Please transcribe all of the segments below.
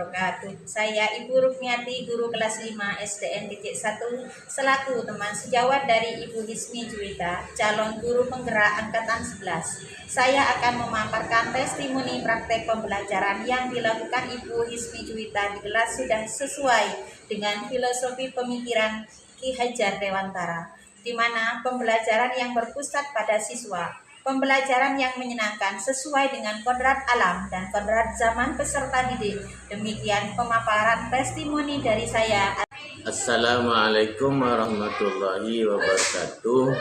wabarakatuh. Saya Ibu Rukmiati, guru kelas 5 SDN titik 1, selaku teman sejawat dari Ibu Hismi Juwita, calon guru penggerak angkatan 11. Saya akan memaparkan testimoni praktek pembelajaran yang dilakukan Ibu Hismi Juwita di kelas sudah sesuai dengan filosofi pemikiran Ki Hajar Dewantara, di mana pembelajaran yang berpusat pada siswa, pembelajaran yang menyenangkan sesuai dengan kodrat alam dan kodrat zaman peserta didik. Demikian pemaparan testimoni dari saya. Assalamualaikum warahmatullahi wabarakatuh.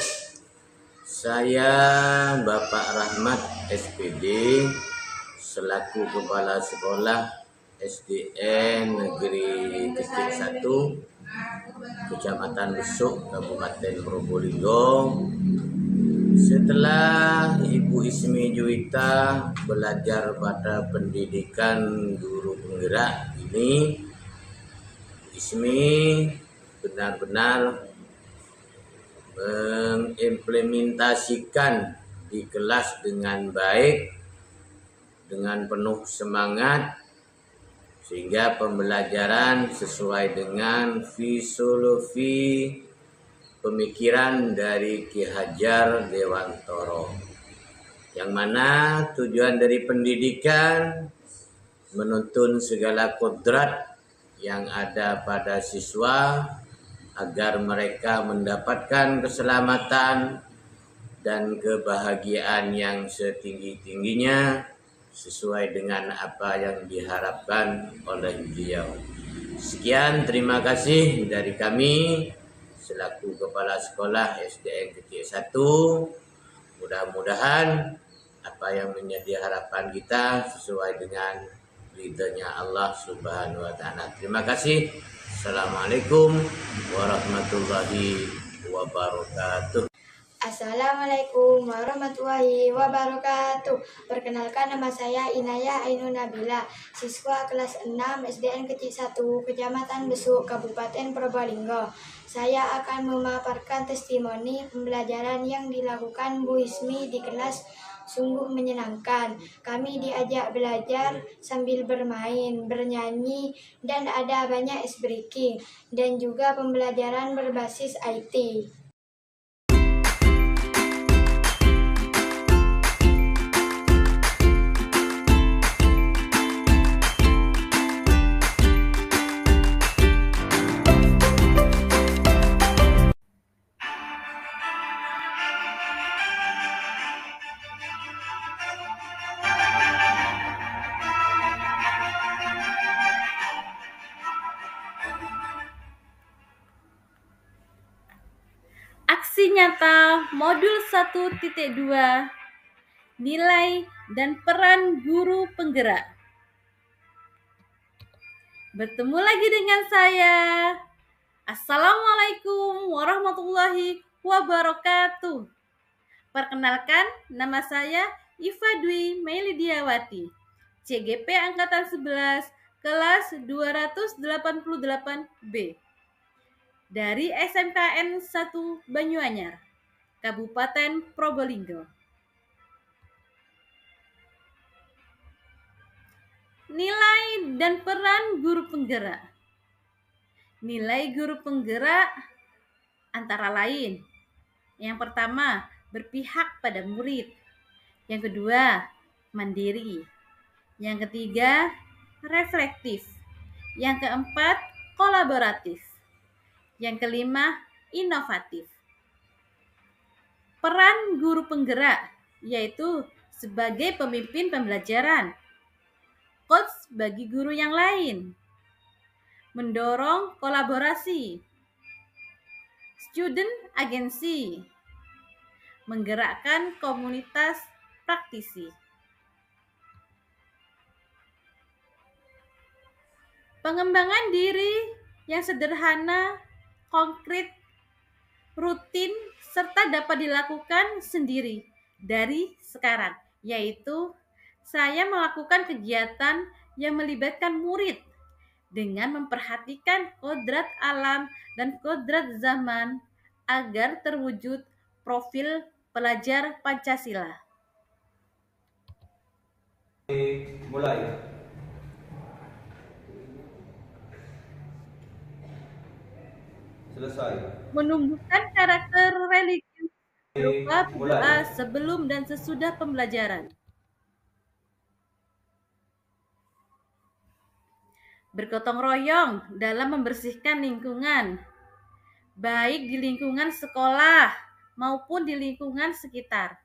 Saya Bapak Rahmat SPD selaku Kepala Sekolah SDN Negeri Titik 1 Kecamatan Besuk, Kabupaten Probolinggo. Setelah Ibu Hismi Juwita belajar pada pendidikan guru penggerak ini, Hismi benar-benar mengimplementasikan di kelas dengan baik, dengan penuh semangat, sehingga pembelajaran sesuai dengan filosofi pemikiran dari Ki Hajar Dewantara, yang mana tujuan dari pendidikan menuntun segala kodrat yang ada pada siswa agar mereka mendapatkan keselamatan dan kebahagiaan yang setinggi-tingginya sesuai dengan apa yang diharapkan oleh beliau. Sekian, terima kasih dari kami selaku Kepala Sekolah SDN Titik 1. Mudah-mudahan apa yang menjadi harapan kita sesuai dengan ridhonya Allah Subhanahu wa Ta'ala. Terima kasih. Assalamualaikum warahmatullahi wabarakatuh. Assalamualaikum warahmatullahi wabarakatuh. Perkenalkan, nama saya Inayah Ainun Nabila, siswa kelas 6 SDN Kecil 1, Kecamatan Besuk, Kabupaten Probolinggo. Saya akan memaparkan testimoni pembelajaran yang dilakukan Bu Hismi di kelas. Sungguh menyenangkan. Kami diajak belajar sambil bermain, bernyanyi, dan ada banyak ice breaking, dan juga pembelajaran berbasis IT. Aksi nyata modul 1.2, nilai dan peran guru penggerak. Bertemu lagi dengan saya. Assalamualaikum warahmatullahi wabarakatuh. Perkenalkan, nama saya Iva Dwi Melidiawati, CGP Angkatan 11, kelas 288B. Dari SMKN 1 Banyuanyar, Kabupaten Probolinggo. Nilai dan peran guru penggerak. Nilai guru penggerak antara lain: yang pertama, berpihak pada murid; yang kedua, mandiri; yang ketiga, reflektif; yang keempat, kolaboratif; yang kelima, inovatif. Peran guru penggerak yaitu sebagai pemimpin pembelajaran, coach bagi guru yang lain, mendorong kolaborasi, student agency, menggerakkan komunitas praktisi. Pengembangan diri yang sederhana, konkret, rutin, serta dapat dilakukan sendiri dari sekarang, yaitu saya melakukan kegiatan yang melibatkan murid dengan memperhatikan kodrat alam dan kodrat zaman agar terwujud profil pelajar Pancasila. Mulai. Menumbuhkan karakter religius berupa doa sebelum dan sesudah pembelajaran. Bergotong royong dalam membersihkan lingkungan, baik di lingkungan sekolah maupun di lingkungan sekitar.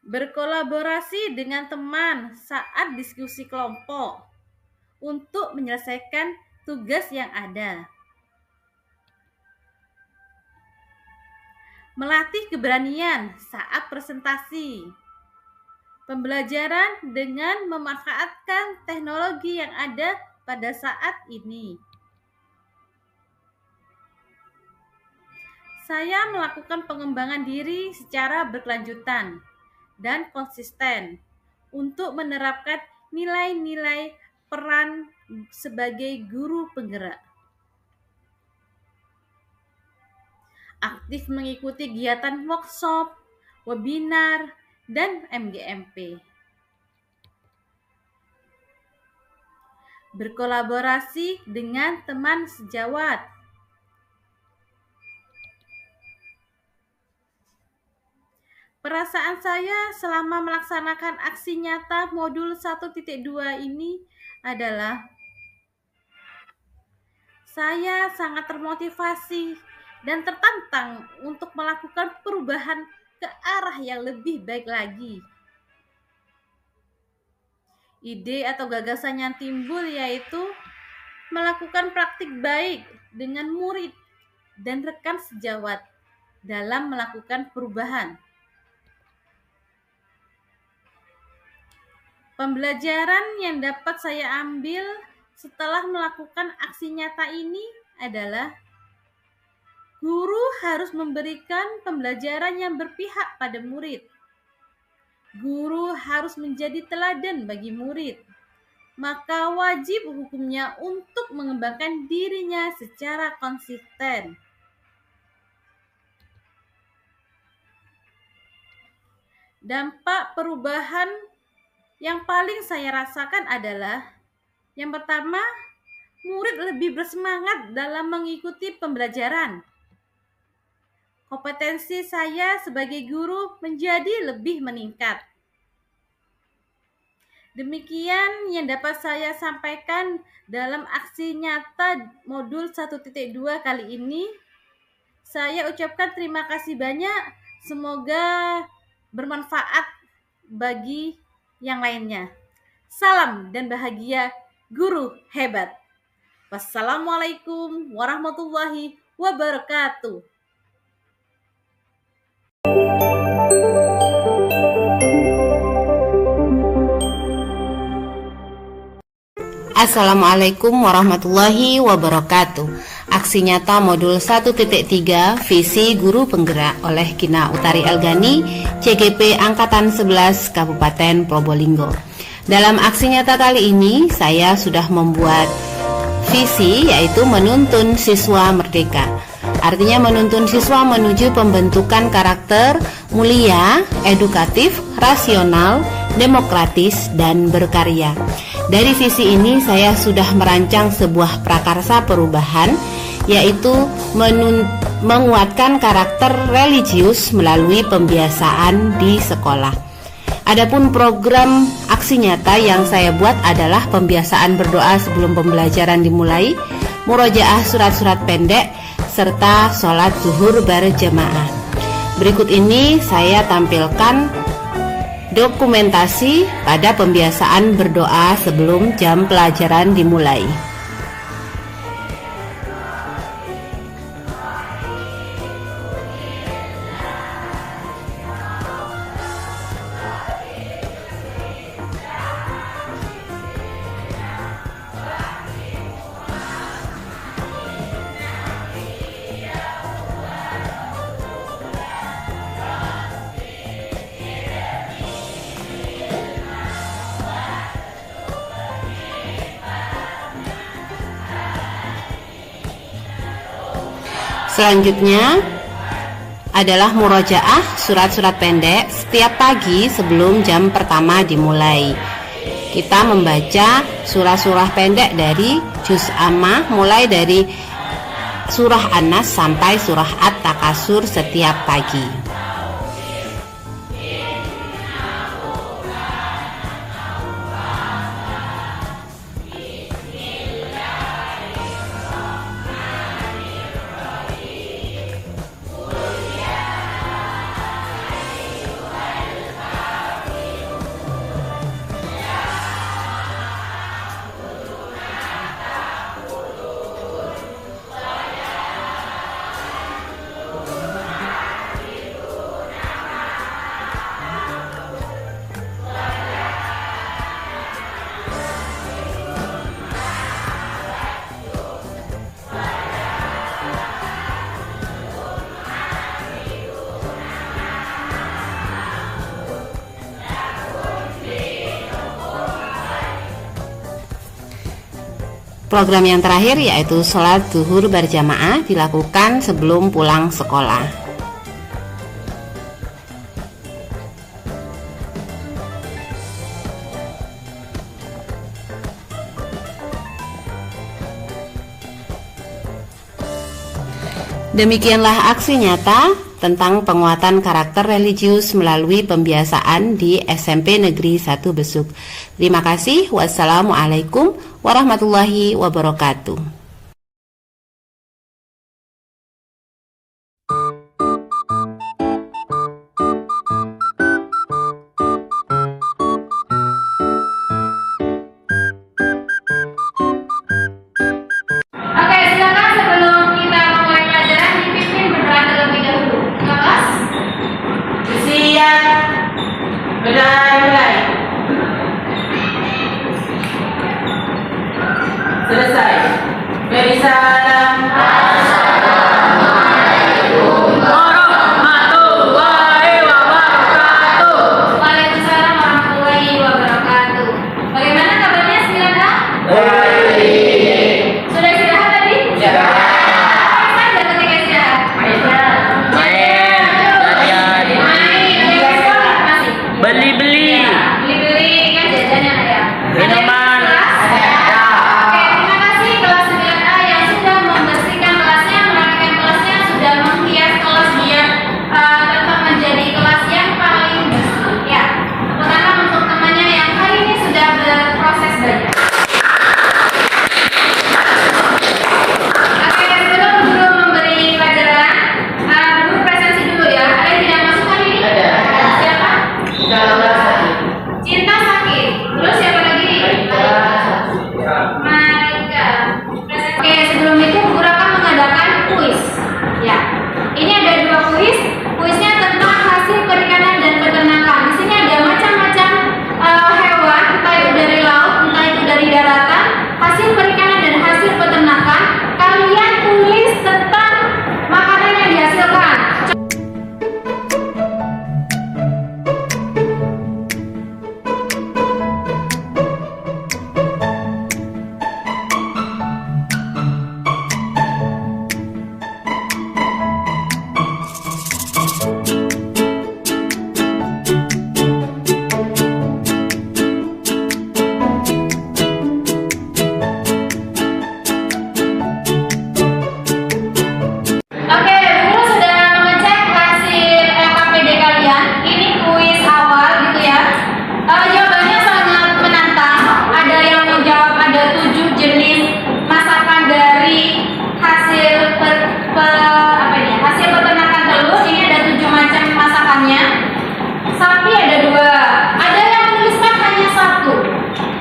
Berkolaborasi dengan teman saat diskusi kelompok untuk menyelesaikan tugas yang ada. Melatih keberanian saat presentasi. Pembelajaran dengan memanfaatkan teknologi yang ada pada saat ini. Saya melakukan pengembangan diri secara berkelanjutan dan konsisten untuk menerapkan nilai-nilai peran sebagai guru penggerak. Aktif mengikuti kegiatan workshop, webinar, dan MGMP. Berkolaborasi dengan teman sejawat. Perasaan saya selama melaksanakan aksi nyata modul 1.2 ini adalah saya sangat termotivasi dan tertantang untuk melakukan perubahan ke arah yang lebih baik lagi. Ide atau gagasan yang timbul yaitu melakukan praktik baik dengan murid dan rekan sejawat dalam melakukan perubahan. Pembelajaran yang dapat saya ambil setelah melakukan aksi nyata ini adalah guru harus memberikan pembelajaran yang berpihak pada murid. Guru harus menjadi teladan bagi murid. Maka wajib hukumnya untuk mengembangkan dirinya secara konsisten. Dampak perubahan yang paling saya rasakan adalah yang pertama, murid lebih bersemangat dalam mengikuti pembelajaran. Kompetensi saya sebagai guru menjadi lebih meningkat. Demikian yang dapat saya sampaikan dalam aksi nyata modul 1.2 kali ini. Saya ucapkan terima kasih banyak. Semoga bermanfaat bagi yang lainnya. Salam dan bahagia guru hebat. Wassalamualaikum warahmatullahi wabarakatuh. Assalamualaikum warahmatullahi wabarakatuh. Aksi nyata modul 1.3 visi guru penggerak oleh Kina Utari Elgani, CGP Angkatan 11 Kabupaten Probolinggo. Dalam aksi nyata kali ini saya sudah membuat visi, yaitu menuntun siswa merdeka. Artinya menuntun siswa menuju pembentukan karakter mulia, edukatif, rasional, demokratis, dan berkarya. Dari visi ini saya sudah merancang sebuah prakarsa perubahan, yaitu menguatkan karakter religius melalui pembiasaan di sekolah. Adapun program aksi nyata yang saya buat adalah pembiasaan berdoa sebelum pembelajaran dimulai, murojaah surat-surat pendek, serta sholat zuhur berjamaah. Berikut ini saya tampilkan dokumentasi pada pembiasaan berdoa sebelum jam pelajaran dimulai. Selanjutnya adalah murojaah surat-surat pendek setiap pagi sebelum jam pertama dimulai. kita membaca surah-surah pendek dari juz Ammah, mulai dari surah An-Nas sampai surah At-Takasur setiap pagi. Program yang terakhir yaitu sholat zuhur berjamaah dilakukan sebelum pulang sekolah. Demikianlah aksi nyata tentang penguatan karakter religius melalui pembiasaan di SMP Negeri 1 Besuk. Terima kasih. Wassalamualaikum warahmatullahi wabarakatuh. Oke, silakan sebelum kita mulai pelajaran dipimpin berdoa terlebih dahulu. Kelas? Siap. Mulai. Selesai. Beri salam. Assalamualaikum warahmatullahi wabarakatuh. Waalaikumsalam warahmatullahi wabarakatuh. Bagaimana kabarnya Smilanda? Baik. Sudah istirahat tadi? Sudah. Apa saja ketika istirahat? Main. Latihan. Main. Di sekolah masih? Beli-beli. Beli-beli kan jajannya ada. Minuman. Oke, terima kasih kelas 9A yang sudah membersihkan kelasnya, merapikan kelasnya, sudah menghias kelas biar tetap menjadi kelas yang paling bersih. Ya, tepuk tangan untuk temannya yang hari ini sudah berproses belajar. Oke, sebelum guru memberi pelajaran, guru presensi dulu ya. Ada yang tidak masuk hari ini? Ada. Siapa? Cinta sakit. Terus siapa lagi? Marika. Oke, sebelum itu guru akan mengadakan kuis. Ya, ini ada 2 kuis. Kuisnya tentang hasil perikanan dan peternakan. Di sini ada macam-macam hewan, entah itu dari laut, entah itu dari daratan. Hasil perikanan dan hasil peternakan. Kalian tulis tentang makanan yang dihasilkan. Oke, guru sudah mengecek hasil LKPD kalian. Ini kuis awal gitu ya. Jawabannya sangat menantang. Ada yang menjawab ada 7 jenis masakan dari hasil hasil peternakan telur. Ini ada 7 macam masakannya. Sapi ada 2. Ada yang tuliskan hanya 1.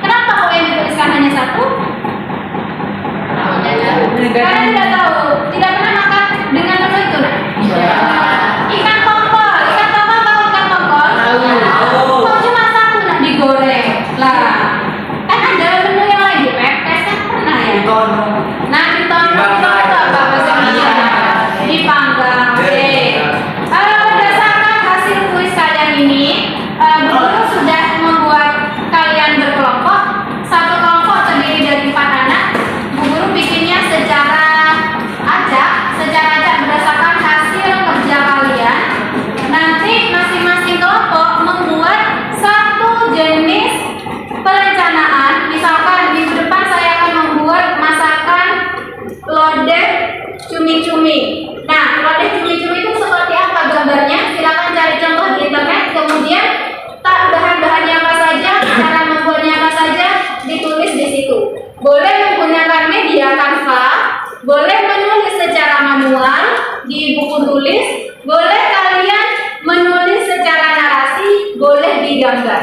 Kenapa kok yang dituliskan hanya 1? Karena tidak tahu, tidak pernah makan dengan menu itu. Ikan tongkol tahu ikan tongkol? Kok cuma 1 nah digoreng. Lah, kan ada menu yang lain dipepes kan pernah ya? Nah, ditongkol itu apa bahasa Indonesia? Dipanggang. Oke. Berdasarkan hasil kuis kalian ini, guru sudah membuat kalian berkelompok. Satu kelompok terdiri dari 4 anak. Bu Guru bikinnya secara buku tulis, boleh kalian menulis secara narasi, boleh digambar.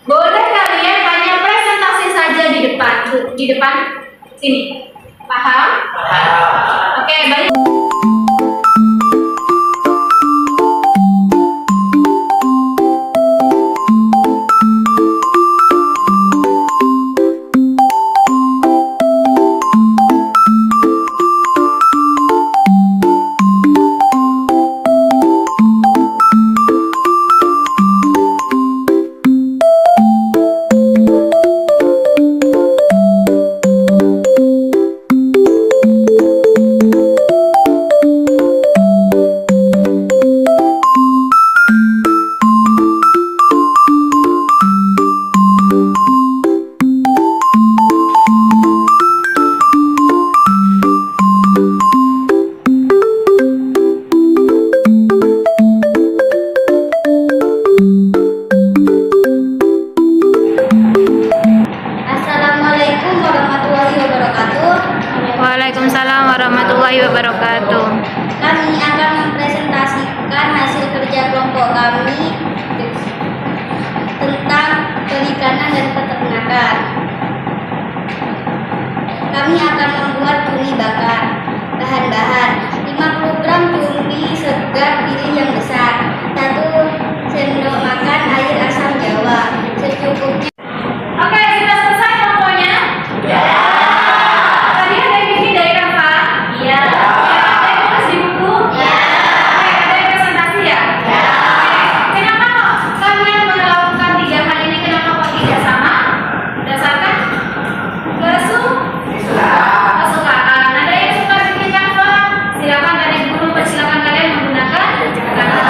Boleh kalian hanya presentasi saja di depan sini. Paham? Oke, baik. Assalamualaikum warahmatullahi wabarakatuh. Waalaikumsalam warahmatullahi wabarakatuh. Kami akan mempresentasikan hasil kerja kelompok kami tentang perikanan dan peternakan. Kami akan membuat cumi bakar. Bahan-bahan: 50 gram cumi segar pilih yang besar, 1 sendok makan air asam jawa, secukupnya. Oke, sudah selesai kelompoknya? Ya. Tadi ada yang bikin dari Rafa? Iya. Ada yang tulis di buku? Ya. Oke, ada yang presentasi ya? Ya. Oke, kenapa kok kalian melakukan 3 hal ini? Kenapa kok tidak sama? Berdasarkan kesukaan. Ada yang suka bikin kanvas? Silakan dari guru, silakan kalian menggunakan kanvas.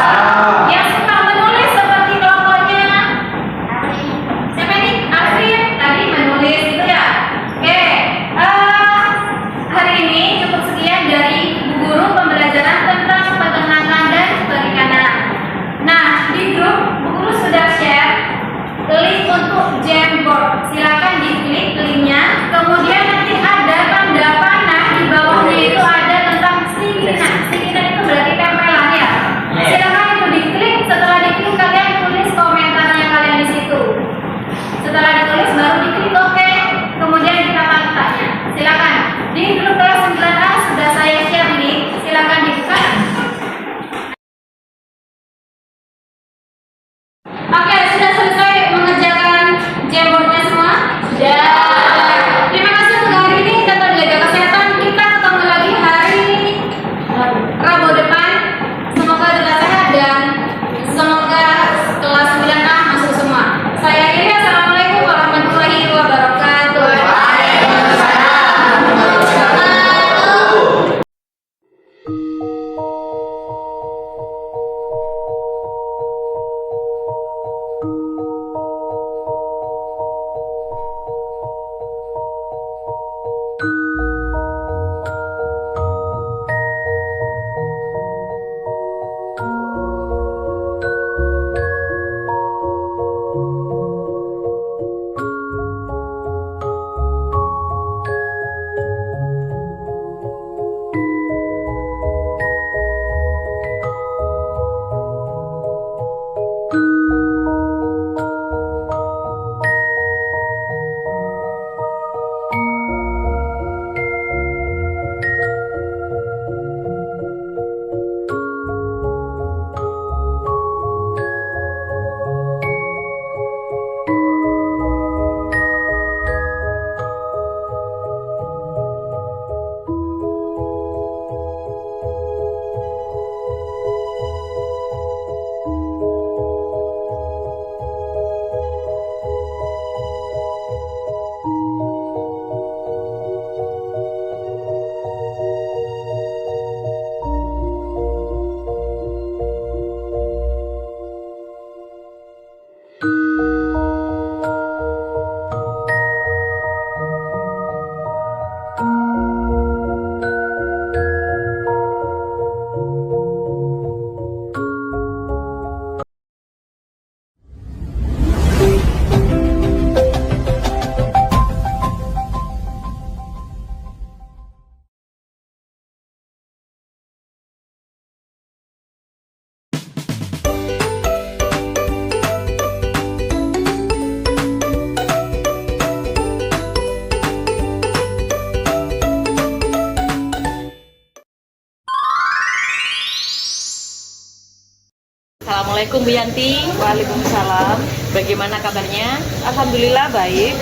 Assalamualaikum Bu Yanti. Waalaikumsalam. Bagaimana kabarnya? Alhamdulillah baik.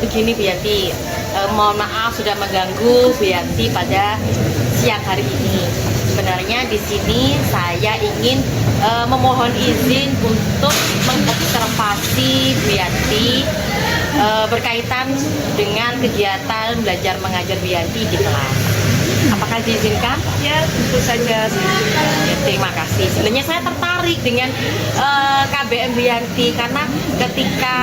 Begini Bu Yanti, mohon maaf sudah mengganggu Bu Yanti pada siang hari ini. Sebenarnya di sini saya ingin memohon izin untuk mengobservasi Bu Yanti berkaitan dengan kegiatan belajar mengajar Bu Yanti di kelas. Apakah diizinkan? Ya, tentu saja. Ya, terima kasih. Sebenarnya saya tertarik dengan KBM Bu Yanti karena ketika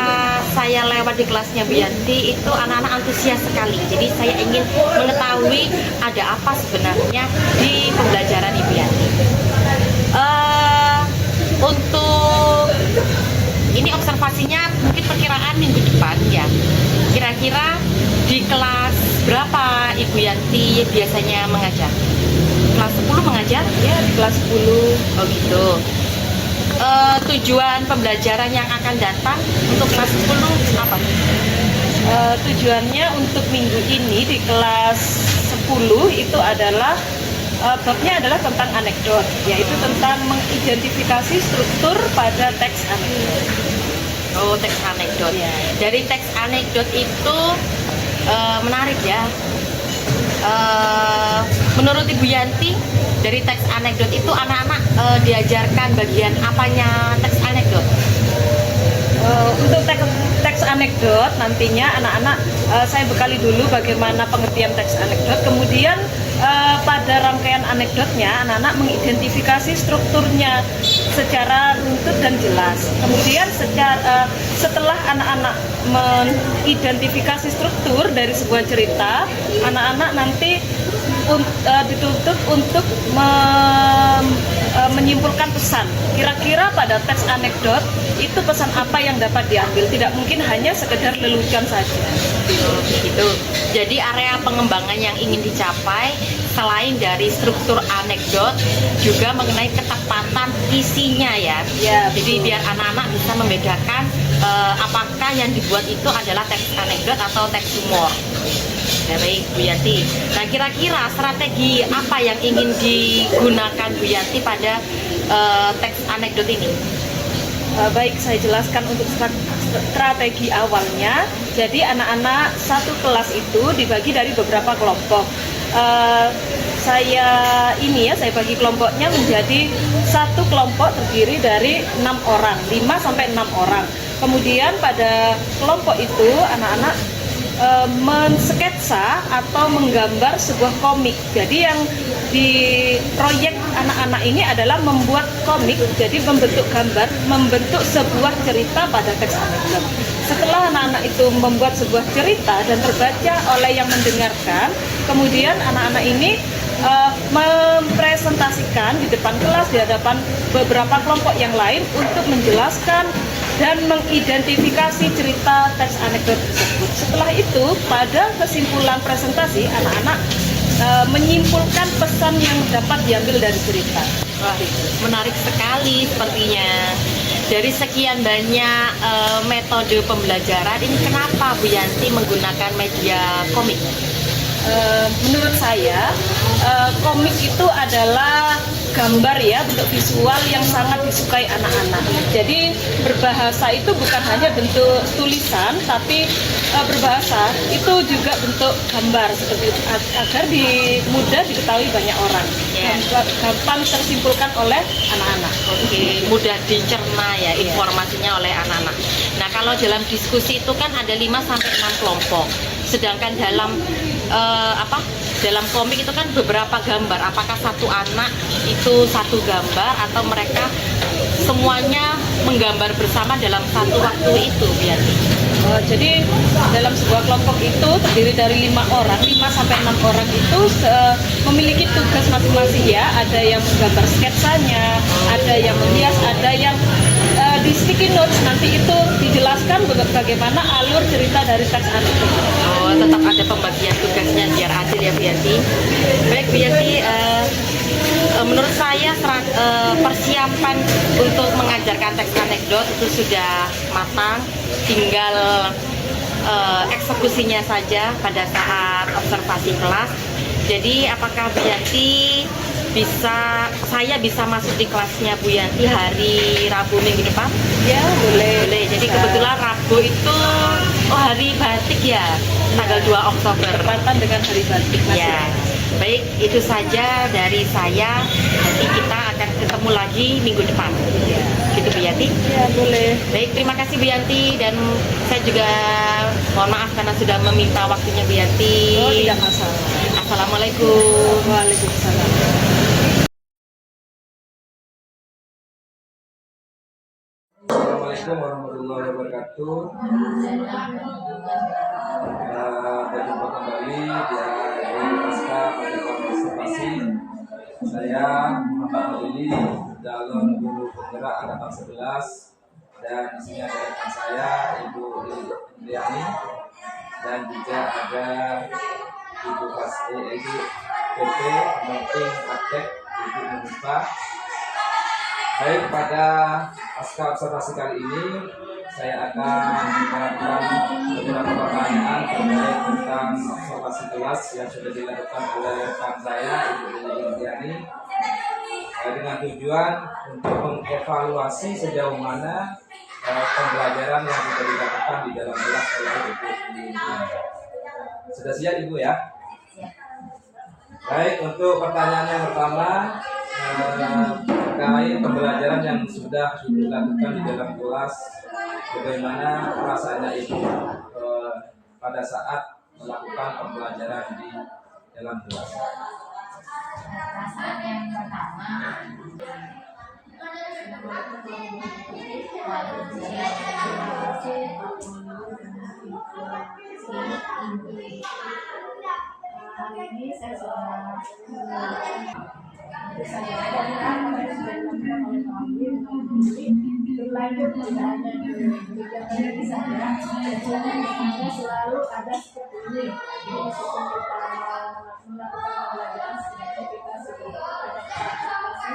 saya lewat di kelasnya Bu Yanti itu anak-anak antusias sekali. Jadi saya ingin mengetahui ada apa sebenarnya di pembelajaran Ibu Yanti. Untuk ini observasinya mungkin perkiraan minggu depan ya. Kira-kira di kelas berapa Ibu Yanti biasanya mengajar? Kelas 10 mengajar? Ya, di kelas 10. Oh gitu. Tujuan pembelajaran yang akan datang untuk kelas 10 apa? Tujuannya untuk minggu ini di kelas 10 itu adalah babnya adalah tentang anekdot, yaitu tentang mengidentifikasi struktur pada teks anekdot. Oh, teks anekdot. Ya. Dari teks anekdot itu menarik ya. Menurut Ibu Yanti, dari teks anekdot itu anak-anak diajarkan bagian apanya teks anekdot? Untuk teks anekdot nantinya anak-anak saya bekali dulu bagaimana pengertian teks anekdot, kemudian pada rangkaian anekdotnya anak-anak mengidentifikasi strukturnya secara runtut dan jelas. Kemudian setelah anak-anak mengidentifikasi struktur dari sebuah cerita, anak-anak nanti dituntut untuk menyimpulkan pesan. Kira-kira pada teks anekdot itu pesan apa yang dapat diambil? Tidak mungkin hanya sekedar lelucon saja. Begitu. Jadi area pengembangan yang ingin dicapai selain dari struktur anekdot juga mengenai ketepatan isinya ya. Ya, jadi biar anak-anak bisa membedakan apakah yang dibuat itu adalah teks anekdot atau teks humor. Baik Bu Yanti. Nah, kira-kira strategi apa yang ingin digunakan Bu Yanti pada teks anekdot ini? Baik, saya jelaskan untuk strategi awalnya. Jadi anak-anak satu kelas itu dibagi dari beberapa kelompok. Saya bagi kelompoknya menjadi satu kelompok terdiri dari 6 orang, 5 sampai 6 orang. Kemudian pada kelompok itu anak-anak mensketsa atau menggambar sebuah komik. Jadi yang di proyek anak-anak ini adalah membuat komik, jadi membentuk gambar, membentuk sebuah cerita pada teks anekdot. Setelah anak-anak itu membuat sebuah cerita dan terbaca oleh yang mendengarkan, kemudian anak-anak ini mempresentasikan di depan kelas, di hadapan beberapa kelompok yang lain untuk menjelaskan dan mengidentifikasi cerita teks anekdot tersebut. Setelah itu, pada kesimpulan presentasi, anak-anak menyimpulkan pesan yang dapat diambil dari cerita. Wah, menarik sekali sepertinya. Dari sekian banyak metode pembelajaran, ini kenapa Bu Yanti menggunakan media komik? Menurut saya, komik itu adalah gambar ya, bentuk visual yang sangat disukai anak-anak. Jadi berbahasa itu bukan hanya bentuk tulisan, tapi berbahasa itu juga bentuk gambar seperti itu, agar mudah diketahui banyak orang, gampang tersimpulkan oleh anak-anak. Oke, mudah dicerna ya informasinya oleh anak-anak. Nah, kalau dalam diskusi itu kan ada 5 sampai 6 kelompok. Sedangkan dalam dalam komik itu kan beberapa gambar. Apakah satu anak itu satu gambar atau mereka semuanya menggambar bersama dalam satu waktu itu, Bianti? Jadi dalam sebuah kelompok itu terdiri dari 5 orang, 5 sampai 6 orang itu memiliki tugas masing-masing ya. Ada yang menggambar sketsanya, ada yang menghias, ada yang di sticky notes nanti itu dijelaskan bagaimana alur cerita dari teks anekdot. Oh, tetap ada pembagian tugasnya biar adil ya, Bianti. Baik, Bianti, menurut saya persiapan untuk mengajarkan teks anekdot itu sudah matang, tinggal eksekusinya saja pada saat observasi kelas. Jadi apakah Bianti saya bisa masuk di kelasnya Bu Yanti hari Rabu minggu depan? Ya, boleh. Boleh. Jadi kebetulan Rabu itu hari batik ya, tanggal 2 Oktober. Bertepatan dengan hari batik. Ya. Baik, itu saja dari saya. Nanti kita akan ketemu lagi minggu depan. Ya. Gitu Bu Yanti? Ya, boleh. Baik, terima kasih Bu Yanti, dan saya juga mohon maaf karena sudah meminta waktunya Bu Yanti. Oh, tidak masalah. Assalamualaikum. Waalaikumsalam. Assalamualaikum warahmatullahi wabarakatuh. Berjumpa kembali di Pasca Partisipasi. Saya Muhammad Lili, calon guru penggerak angkatan 11, dan di sini ada rekan saya Ibu Indriani, dan juga ada Ibu PP Pendamping Praktek Ibu Munifah. Baik, pada pasca observasi kali ini saya akan menerangkan beberapa pertanyaan terkait tentang observasi kelas yang sudah dilakukan oleh rekan saya Ibu Indriani, dengan tujuan untuk mengevaluasi sejauh mana pembelajaran yang sudah dilakukan di dalam kelas oleh Ibu Indriani. Sudah siap Ibu ya? Baik, untuk pertanyaan yang pertama terkait pembelajaran yang sudah dilakukan di dalam kelas, bagaimana perasaannya Ibu pada saat melakukan pembelajaran di dalam kelas? Perasaan yang pertama, hari ini saya sudah berlanjut tidak hanya di kegiatan ini saja, dan selalu ada seperti ini. Meskipun kita melakukan pembelajaran, setidaknya kita sudah ada partisipasi,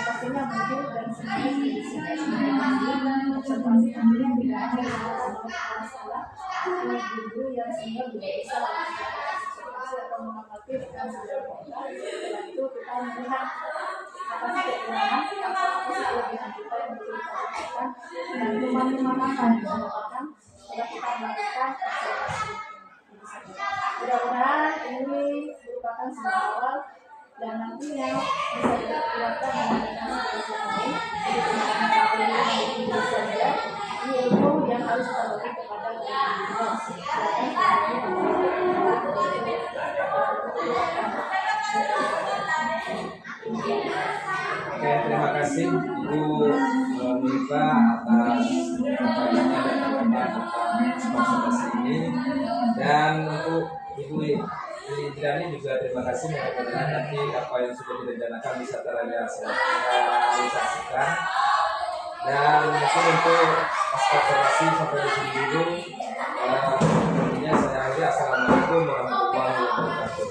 pastinya mungkin dan semuanya observasi penting tidak hanya masalah guru yang sehingga tidak bisa atau mengamati dengan sejarah kita. Setelah itu kita melihat apa sih kekurangan, apa sih kelebihan kita yang bisa kita lakukan, dan kemampuan apa yang kita dapatkan setelah kita melakukan observasi. Mudah-mudahan ini merupakan sebuah awal dan nantinya bisa dilakukan dengan yang lain. Jadi teman-teman saja ilmu yang harus kita beri kepada guru. Oke, terima kasih Ibu Munifah atas pertanyaannya dan tentang observasi ini. Dan untuk Ibu Indriani juga terima kasih, mudah-mudahan nanti apa yang sudah direncanakan bisa terrealisasikan. Dan mungkin untuk observasi sampai di sini dulu. Intinya saya akhiri. Assalamualaikum warahmatullahi wabarakatuh.